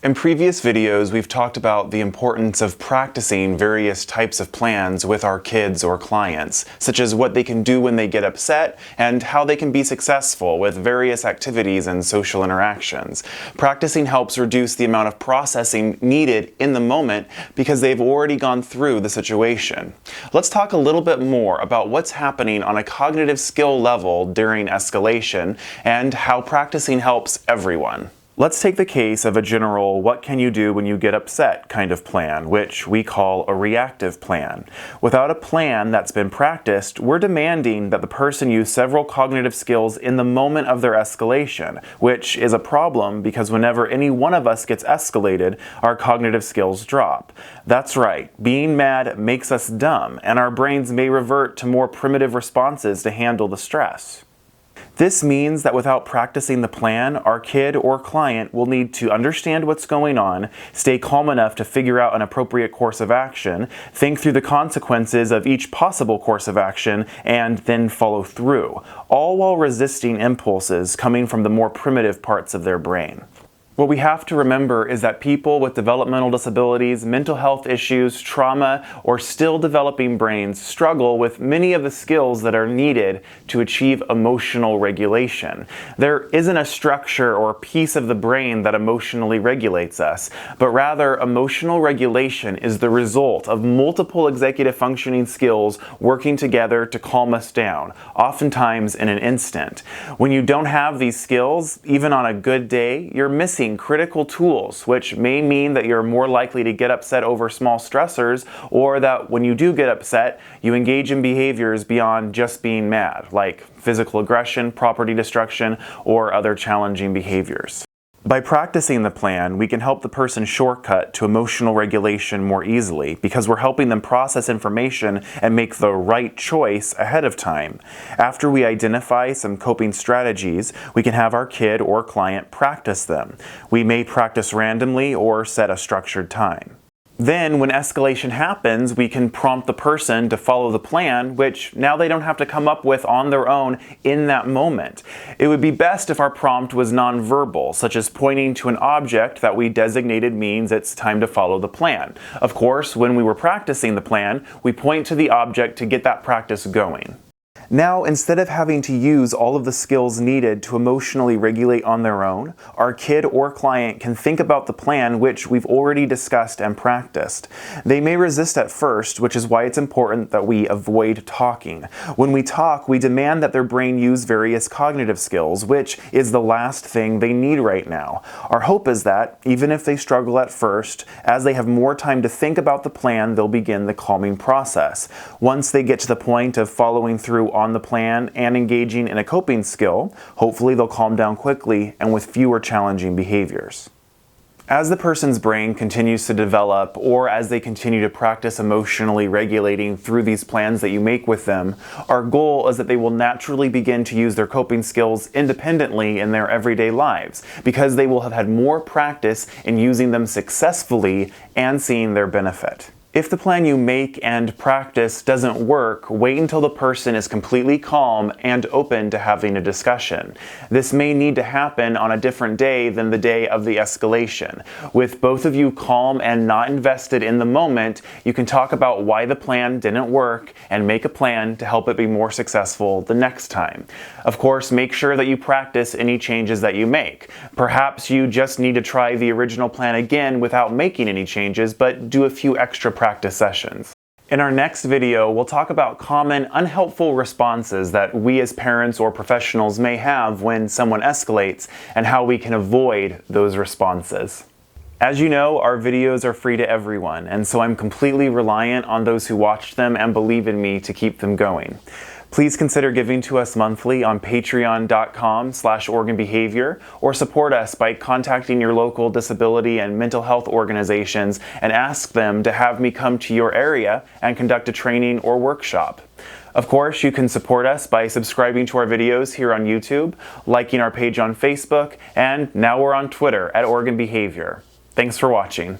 In previous videos, we've talked about the importance of practicing various types of plans with our kids or clients, such as what they can do when they get upset and how they can be successful with various activities and social interactions. Practicing helps reduce the amount of processing needed in the moment because they've already gone through the situation. Let's talk a little bit more about what's happening on a cognitive skill level during escalation and how practicing helps everyone. Let's take the case of a general what can you do when you get upset kind of plan, which we call a reactive plan. Without a plan that's been practiced, we're demanding that the person use several cognitive skills in the moment of their escalation, which is a problem because whenever any one of us gets escalated, our cognitive skills drop. That's right, being mad makes us dumb, and our brains may revert to more primitive responses to handle the stress. This means that without practicing the plan, our kid or client will need to understand what's going on, stay calm enough to figure out an appropriate course of action, think through the consequences of each possible course of action, and then follow through, all while resisting impulses coming from the more primitive parts of their brain. What we have to remember is that people with developmental disabilities, mental health issues, trauma, or still developing brains struggle with many of the skills that are needed to achieve emotional regulation. There isn't a structure or piece of the brain that emotionally regulates us, but rather emotional regulation is the result of multiple executive functioning skills working together to calm us down, oftentimes in an instant. When you don't have these skills, even on a good day, you're missing critical tools, which may mean that you're more likely to get upset over small stressors, or that when you do get upset, you engage in behaviors beyond just being mad, like physical aggression, property destruction, or other challenging behaviors. By practicing the plan, we can help the person shortcut to emotional regulation more easily because we're helping them process information and make the right choice ahead of time. After we identify some coping strategies, we can have our kid or client practice them. We may practice randomly or set a structured time. Then, when escalation happens, we can prompt the person to follow the plan, which now they don't have to come up with on their own in that moment. It would be best if our prompt was nonverbal, such as pointing to an object that we designated means it's time to follow the plan. Of course, when we were practicing the plan, we point to the object to get that practice going. Now, instead of having to use all of the skills needed to emotionally regulate on their own, our kid or client can think about the plan which we've already discussed and practiced. They may resist at first, which is why it's important that we avoid talking. When we talk, we demand that their brain use various cognitive skills, which is the last thing they need right now. Our hope is that, even if they struggle at first, as they have more time to think about the plan, they'll begin the calming process. Once they get to the point of following through on the plan and engaging in a coping skill, hopefully they'll calm down quickly and with fewer challenging behaviors. As the person's brain continues to develop, or as they continue to practice emotionally regulating through these plans that you make with them, our goal is that they will naturally begin to use their coping skills independently in their everyday lives, because they will have had more practice in using them successfully and seeing their benefit. If the plan you make and practice doesn't work, wait until the person is completely calm and open to having a discussion. This may need to happen on a different day than the day of the escalation. With both of you calm and not invested in the moment, you can talk about why the plan didn't work and make a plan to help it be more successful the next time. Of course, make sure that you practice any changes that you make. Perhaps you just need to try the original plan again without making any changes, but do a few extra practice sessions. In our next video, we'll talk about common unhelpful responses that we as parents or professionals may have when someone escalates and how we can avoid those responses. As you know, our videos are free to everyone, and so I'm completely reliant on those who watch them and believe in me to keep them going. Please consider giving to us monthly on patreon.com/organbehavior, or support us by contacting your local disability and mental health organizations and ask them to have me come to your area and conduct a training or workshop. Of course, you can support us by subscribing to our videos here on YouTube, liking our page on Facebook, and now we're on Twitter @organbehavior. Thanks for watching.